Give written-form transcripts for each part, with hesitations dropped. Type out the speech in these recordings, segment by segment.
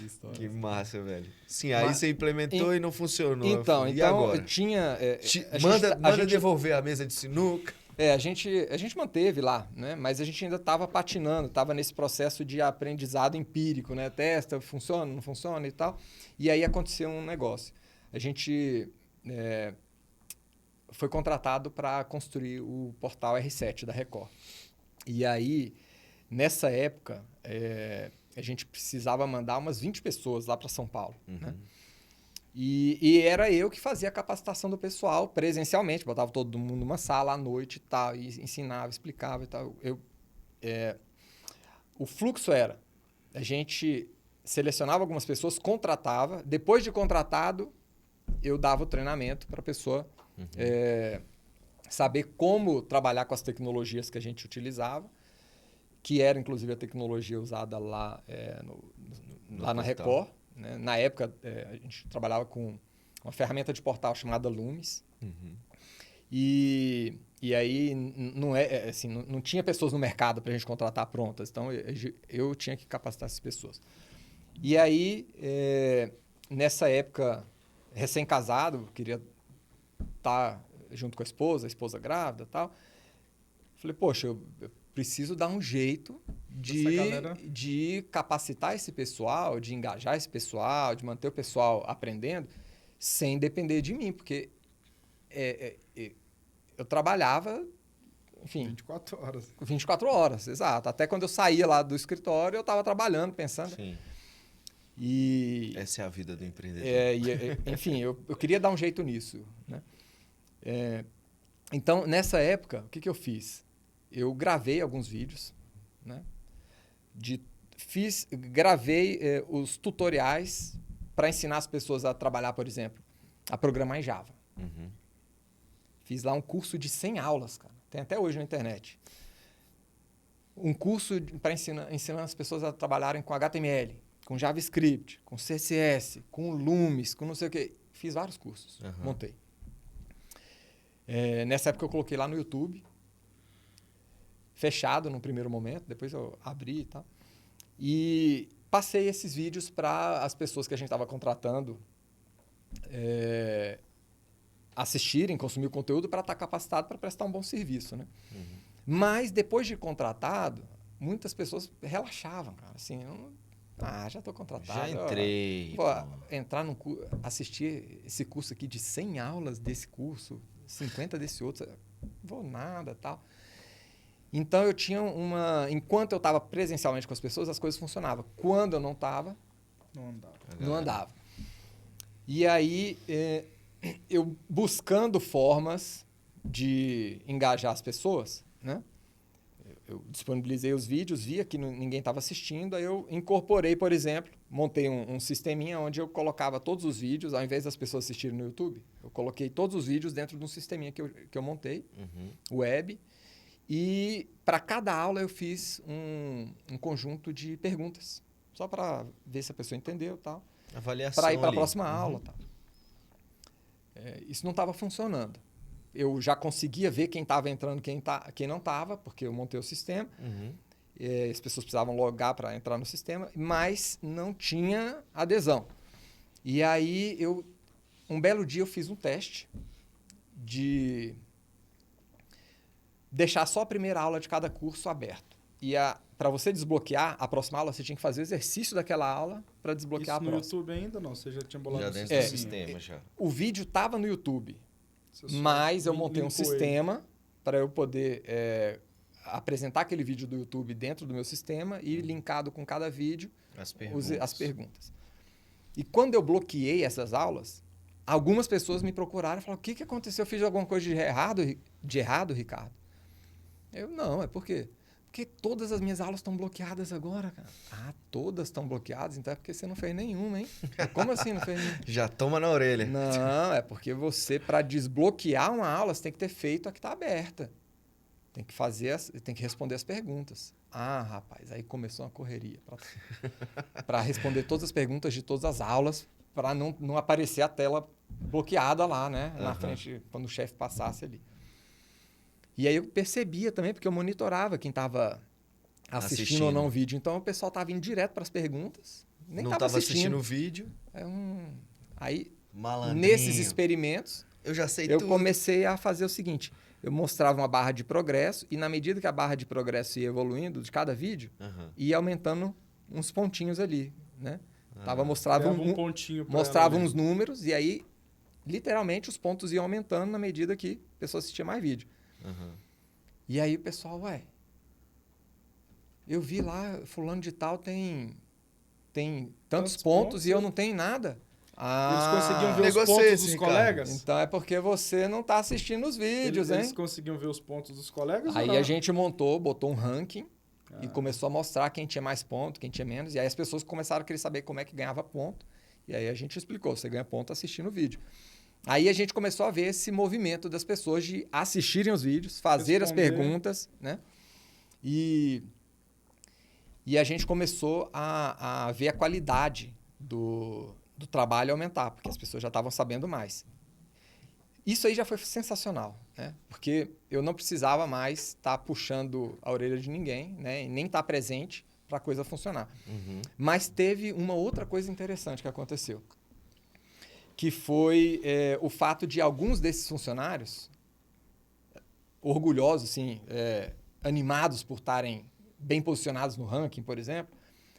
história. Que massa, velho. Sim, aí você implementou e não funcionou. Então, e agora? tinha... Manda devolver a mesa de sinuca. A gente manteve lá, né? Mas a gente ainda estava patinando, estava nesse processo de aprendizado empírico, né? Testa, funciona, não funciona e tal. E aí aconteceu um negócio. A gente foi contratado para construir o portal R7 da Record. E aí, nessa época, a gente precisava mandar umas 20 pessoas lá para São Paulo, né? E era eu que fazia a capacitação do pessoal presencialmente, botava todo mundo numa sala à noite e tal, e ensinava, explicava e tal. O fluxo era, a gente selecionava algumas pessoas, contratava, depois de contratado, eu dava o treinamento para a pessoa saber como trabalhar com as tecnologias que a gente utilizava, que era inclusive a tecnologia usada lá, lá na Record. Né? Na época, a gente trabalhava com uma ferramenta de portal chamada Loomis. E aí não tinha pessoas no mercado para a gente contratar prontas. Então, eu tinha que capacitar essas pessoas. E aí, nessa época, recém-casado, queria estar junto com a esposa grávida e tal. Falei, poxa, eu preciso dar um jeito de capacitar esse pessoal, de engajar esse pessoal, de manter o pessoal aprendendo, sem depender de mim, porque eu trabalhava, enfim... 24 horas. 24 horas, exato. Até quando eu saía lá do escritório, eu estava trabalhando, pensando. Sim. E... Essa é a vida do empreendedor. Enfim, eu queria dar um jeito nisso, né? Então, nessa época, o que eu fiz? Eu gravei alguns vídeos, né? Gravei os tutoriais para ensinar as pessoas a trabalhar, por exemplo, a programar em Java. Fiz lá um curso de 100 aulas, cara. Tem até hoje na internet. Um curso para ensinar as pessoas a trabalharem com HTML, com JavaScript, com CSS, com Loomis, com não sei o quê. Fiz vários cursos, montei. Nessa época eu coloquei lá no YouTube, fechado no primeiro momento, depois eu abri e tal. E passei esses vídeos para as pessoas que a gente estava contratando assistirem, consumir o conteúdo para estar capacitado para prestar um bom serviço, né? Mas depois de contratado, muitas pessoas relaxavam, cara. Assim, já estou contratado. Já entrei. Assistir esse curso aqui de 100 aulas desse curso, 50 desse outro, vou nada, tal. Então, eu tinha enquanto eu estava presencialmente com as pessoas, as coisas funcionavam. Quando eu não estava, não andava. E aí, eu buscando formas de engajar as pessoas, né? Eu disponibilizei os vídeos, via que ninguém estava assistindo, aí eu incorporei, por exemplo, montei um sisteminha onde eu colocava todos os vídeos, ao invés das pessoas assistirem no YouTube, eu coloquei todos os vídeos dentro de um sisteminha que eu montei, web, e para cada aula eu fiz um conjunto de perguntas, só para ver se a pessoa entendeu e tal. Avaliação para ir para a ali. próxima aula. Tal. Isso não estava funcionando. Eu já conseguia ver quem estava entrando e quem não estava, porque eu montei o sistema. As pessoas precisavam logar para entrar no sistema, mas não tinha adesão. E aí, um belo dia, eu fiz um teste de deixar só a primeira aula de cada curso aberto. E para você desbloquear a próxima aula, você tinha que fazer o exercício daquela aula para desbloquear isso a próxima. no YouTube ainda não? Você já tinha bolado Já dentro do sistema, já. O vídeo estava no YouTube, mas eu montei um sistema para eu poder apresentar aquele vídeo do YouTube dentro do meu sistema e linkado com cada vídeo as perguntas. E quando eu bloqueei essas aulas, algumas pessoas me procuraram e falaram: o que aconteceu? Eu fiz alguma coisa de errado, Ricardo? Não, é por quê? Porque todas as minhas aulas estão bloqueadas agora, cara. Todas estão bloqueadas? Então é porque você não fez nenhuma, hein? Como assim não fez nenhuma? Já toma na orelha. Não, é porque você, para desbloquear uma aula, você tem que ter feito a que está aberta. Tem que responder as perguntas. Rapaz, aí começou uma correria para responder todas as perguntas de todas as aulas, para não aparecer a tela bloqueada lá, né? Na frente, quando o chefe passasse ali. E aí eu percebia também, porque eu monitorava quem estava assistindo ou não o vídeo. Então, o pessoal estava indo direto para as perguntas nem não estava estava assistindo assistindo. o vídeo. Aí, Malandrinho. nesses experimentos, Eu já sei eu tudo. comecei a fazer o seguinte. Eu mostrava uma barra de progresso e na medida que a barra de progresso ia evoluindo de cada vídeo, Aham. ia aumentando uns pontinhos ali, né? Mostrava Criava um pontinho pra mostrava ela uns ali. números e aí, literalmente, os pontos iam aumentando na medida que a pessoa assistia mais vídeo. Aham. E aí o pessoal, eu vi lá, fulano de tal tem tantos pontos e eu não tenho nada. Eles conseguiam ver os Negócio pontos esse, dos Ricardo. colegas? Então é porque você não está assistindo os vídeos, Eles hein? conseguiam ver os pontos dos colegas ou Aí não? a gente botou um ranking e começou a mostrar quem tinha mais ponto, quem tinha menos. E aí as pessoas começaram a querer saber como é que ganhava ponto. E aí a gente explicou, você ganha ponto assistindo o vídeo. Aí a gente começou a ver esse movimento das pessoas de assistirem os vídeos, fazer as Responder. perguntas, né? E a gente começou a ver a qualidade do trabalho aumentar, porque as pessoas já estavam sabendo mais. Isso aí já foi sensacional, né? Porque eu não precisava mais estar puxando a orelha de ninguém, né? E nem estar presente para a coisa funcionar. Uhum. Mas teve uma outra coisa interessante que aconteceu, que foi o fato de alguns desses funcionários, orgulhosos, assim, animados por estarem bem posicionados no ranking, por exemplo,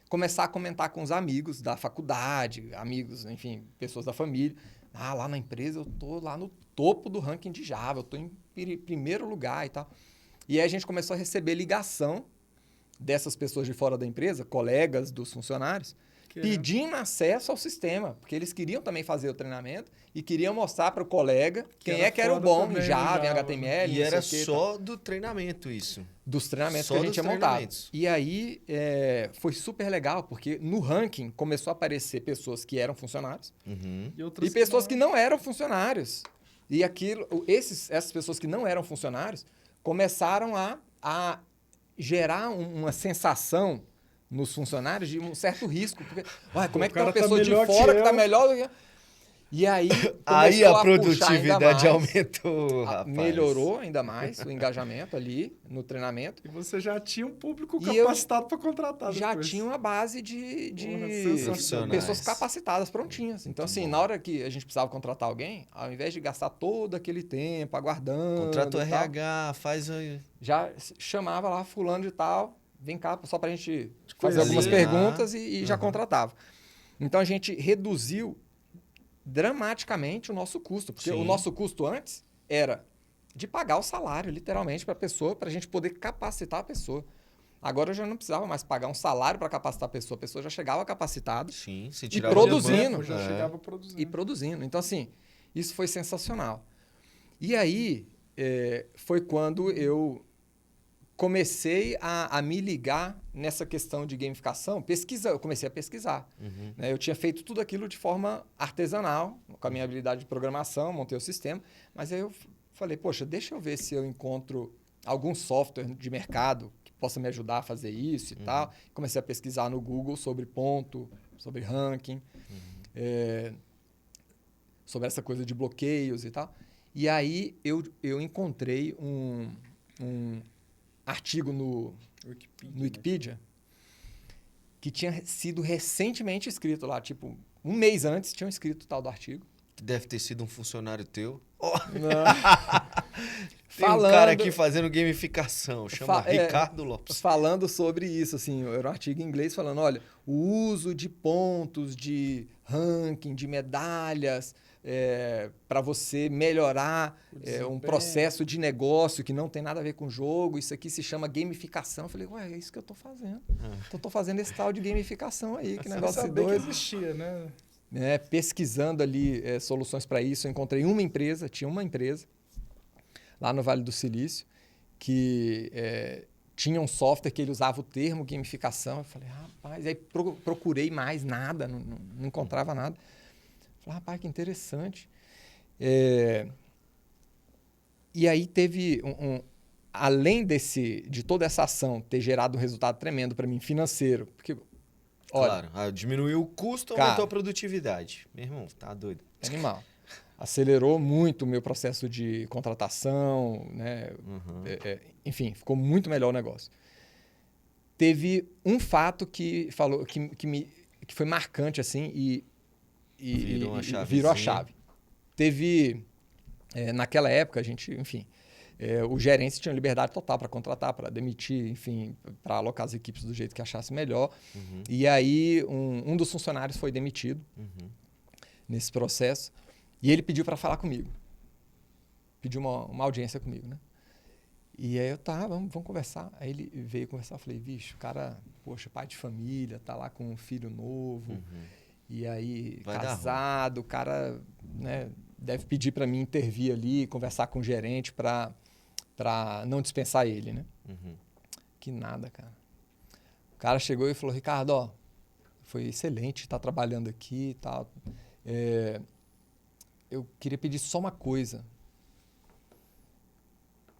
começar a comentar com os amigos da faculdade, amigos, enfim, pessoas da família. Lá na empresa eu tô lá no topo do ranking de Java, eu tô em primeiro lugar e tal. E aí a gente começou a receber ligação dessas pessoas de fora da empresa, colegas dos funcionários, pedindo acesso ao sistema, porque eles queriam também fazer o treinamento e queriam mostrar para o colega quem é que era o bom em Java, em HTML. E não era sei o quê, só do treinamento isso. dos treinamentos Só que a gente dos tinha montado. treinamentos. E aí foi super legal, porque no ranking começou a aparecer pessoas que eram funcionários Uhum. e pessoas que não eram funcionários. E essas pessoas que não eram funcionários começaram a gerar uma sensação nos funcionários de um certo risco. Porque, como é que tem uma pessoa de fora que está melhor do que... E aí Aí começou a puxar ainda produtividade mais, aumentou, rapaz. melhorou ainda mais o engajamento ali no treinamento. E você já tinha um público E eu capacitado para contratar Já depois. tinha uma base de sensacional. pessoas capacitadas, prontinhas. Então, Muito assim, bom. na hora que a gente precisava contratar alguém, ao invés de gastar todo aquele tempo aguardando... Contrata o e tal, RH, faz aí. já chamava lá fulano de tal, vem cá só para a gente fazer conhecer. algumas perguntas e já Uhum. contratava. Então, a gente reduziu dramaticamente o nosso custo, porque Sim. o nosso custo antes era de pagar o salário, literalmente, para a pessoa, para a gente poder capacitar a pessoa. Agora eu já não precisava mais pagar um salário para capacitar a pessoa já chegava capacitada Sim, se E tirava produzindo. do banco. Já chegava produzindo. e produzindo. Então, assim, isso foi sensacional. E aí foi quando eu comecei a me ligar nessa questão de gamificação, eu comecei a pesquisar. Uhum. Né? Eu tinha feito tudo aquilo de forma artesanal, com a minha habilidade de programação, montei o sistema, mas aí eu falei, poxa, deixa eu ver se eu encontro algum software de mercado que possa me ajudar a fazer isso e tal. Comecei a pesquisar no Google sobre ponto, sobre ranking, sobre essa coisa de bloqueios e tal. E aí eu encontrei um artigo no Wikipedia que tinha sido recentemente escrito lá, tipo, um mês antes tinham escrito o tal do artigo. Que deve ter sido um funcionário teu. Tem um cara aqui fazendo gamificação, chama Ricardo Lopes. Falando sobre isso, assim, era um artigo em inglês falando, olha, o uso de pontos, de ranking, de medalhas, para você melhorar um processo de negócio que não tem nada a ver com o jogo, isso aqui se chama gamificação. Eu falei, é isso que eu estou fazendo. Então, estou fazendo esse tal de gamificação aí, que negócio doido. Que existia, né? Pesquisando ali soluções para isso, eu encontrei tinha uma empresa lá no Vale do Silício que tinha um software que ele usava o termo gamificação. Eu falei, rapaz, aí procurei mais nada, não encontrava nada. Falei, rapaz, que interessante. E aí teve além de toda essa ação ter gerado um resultado tremendo para mim financeiro, porque olha, claro, diminuiu o custo, aumentou a produtividade. Meu irmão, tá doido. Animal. Acelerou muito o meu processo de contratação, né? Enfim, ficou muito melhor o negócio. Teve um fato que que foi marcante, assim, e Virou uma virou a chavezinha. chave. Teve, naquela época, a gente, enfim, os gerentes tinham liberdade total para contratar, para demitir, enfim, para alocar as equipes do jeito que achasse melhor. Uhum, E aí, um dos funcionários foi demitido uhum. nesse processo e ele pediu para falar comigo. Pediu uma audiência comigo, né? E aí eu, tá, vamos conversar. Aí ele veio conversar, eu falei, bicho, o cara, poxa, pai de família, tá lá com um filho novo, e aí Vai dar casado, o cara, né, deve pedir para mim intervir ali, conversar com o gerente para não dispensar ele, né? Uhum. Que nada, cara. O cara chegou e falou, Ricardo, ó, foi excelente estar trabalhando aqui e tal. Eu queria pedir só uma coisa.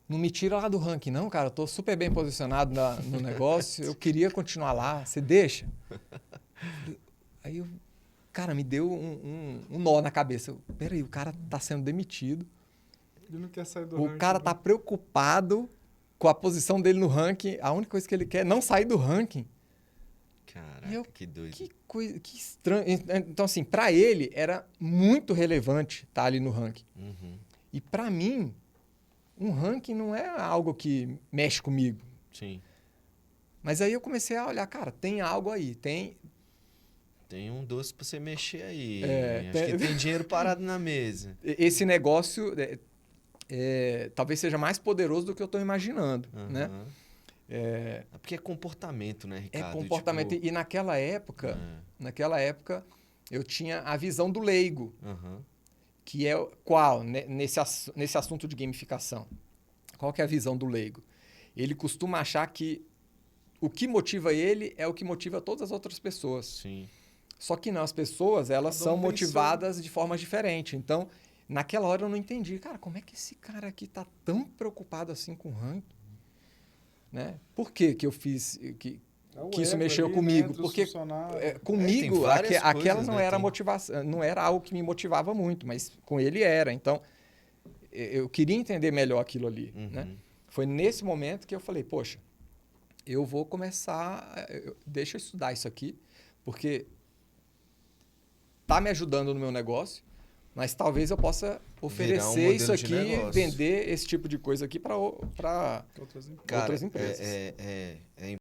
Não me tira lá do ranking, não, cara. Eu tô super bem posicionado no negócio. Eu queria continuar lá. Você deixa? Aí, cara, me deu um nó na cabeça. Peraí, o cara tá sendo demitido. Ele não quer sair do O ranking, cara né? tá preocupado com a posição dele no ranking. A única coisa que ele quer é não sair do ranking. Caraca, E eu, que doido. Que coisa, que estranho. Então, assim, para ele era muito relevante estar ali no ranking. Uhum. E para mim, um ranking não é algo que mexe comigo. Sim. Mas aí eu comecei a olhar, cara, tem algo aí, tem Tem um doce pra você mexer aí. É, Acho tem- que tem dinheiro parado na mesa. esse negócio talvez seja mais poderoso do que eu estou imaginando, né? Aham. É porque é comportamento, né, É Ricardo? comportamento. Tipo, E naquela época, eu tinha a visão do leigo, aham. que é qual nesse assunto de gamificação. Qual que é a visão do leigo? Ele costuma achar que o que motiva ele é o que motiva todas as outras pessoas. Sim. Só que não, as pessoas, elas Cada um são tem motivadas de forma diferente. Então, naquela hora eu não entendi. Cara, como é que esse cara aqui tá tão preocupado assim com o ranking? Né? Por que eu fiz... que É o isso ego mexeu ali, comigo, né, entre os porque, funcionários. comigo, tem várias aquela coisas, não né? era Tem- motivação, não era algo que me motivava muito, mas com ele era. Então, eu queria entender melhor aquilo ali. Uhum. Né? Foi nesse momento que eu falei, poxa, eu vou começar, deixa eu estudar isso aqui, porque tá me ajudando no meu negócio, mas talvez eu possa oferecer modelo isso de aqui, negócio. vender esse tipo de coisa aqui para Outras empresas. Cara, outras empresas. é